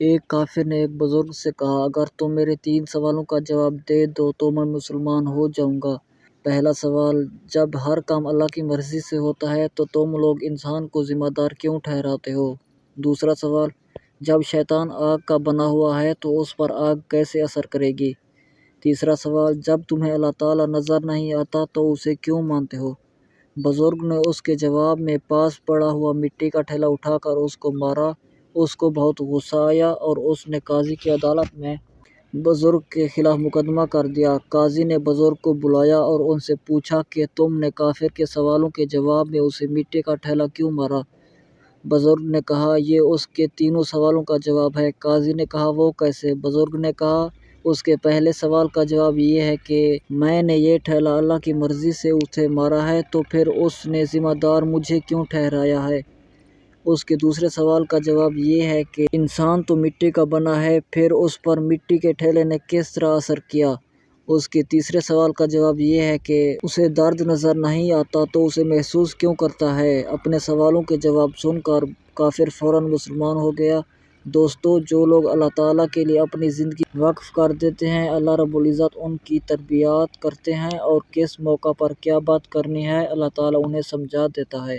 ایک کافر نے ایک بزرگ سے کہا، اگر تم میرے 3 سوالوں کا جواب دے دو تو میں مسلمان ہو جاؤں گا۔ پہلا سوال، جب ہر کام اللہ کی مرضی سے ہوتا ہے تو تم لوگ انسان کو ذمہ دار کیوں ٹھہراتے ہو؟ دوسرا سوال، جب شیطان آگ کا بنا ہوا ہے تو اس پر آگ کیسے اثر کرے گی؟ تیسرا سوال، جب تمہیں اللہ تعالیٰ نظر نہیں آتا تو اسے کیوں مانتے ہو؟ بزرگ نے اس کے جواب میں پاس پڑا ہوا مٹی کا ٹھیلا اٹھا کر اس کو مارا۔ اس کو بہت غصہ آیا اور اس نے قاضی کی عدالت میں بزرگ کے خلاف مقدمہ کر دیا۔ قاضی نے بزرگ کو بلایا اور ان سے پوچھا کہ تم نے کافر کے سوالوں کے جواب میں اسے مٹی کا ٹھیلا کیوں مارا؟ بزرگ نے کہا، یہ اس کے تینوں سوالوں کا جواب ہے۔ قاضی نے کہا، وہ کیسے؟ بزرگ نے کہا، اس کے پہلے سوال کا جواب یہ ہے کہ میں نے یہ ٹھیلا اللہ کی مرضی سے اسے مارا ہے، تو پھر اس نے ذمہ دار مجھے کیوں ٹھہرایا ہے؟ اس کے دوسرے سوال کا جواب یہ ہے کہ انسان تو مٹی کا بنا ہے، پھر اس پر مٹی کے ٹھیلے نے کس طرح اثر کیا؟ اس کے تیسرے سوال کا جواب یہ ہے کہ اسے درد نظر نہیں آتا تو اسے محسوس کیوں کرتا ہے؟ اپنے سوالوں کے جواب سن کر کافر فوراً مسلمان ہو گیا۔ دوستو، جو لوگ اللہ تعالیٰ کے لیے اپنی زندگی وقف کر دیتے ہیں، اللہ رب العزت ان کی تربیت کرتے ہیں اور کس موقع پر کیا بات کرنی ہے اللہ تعالیٰ انہیں سمجھا دیتا ہے۔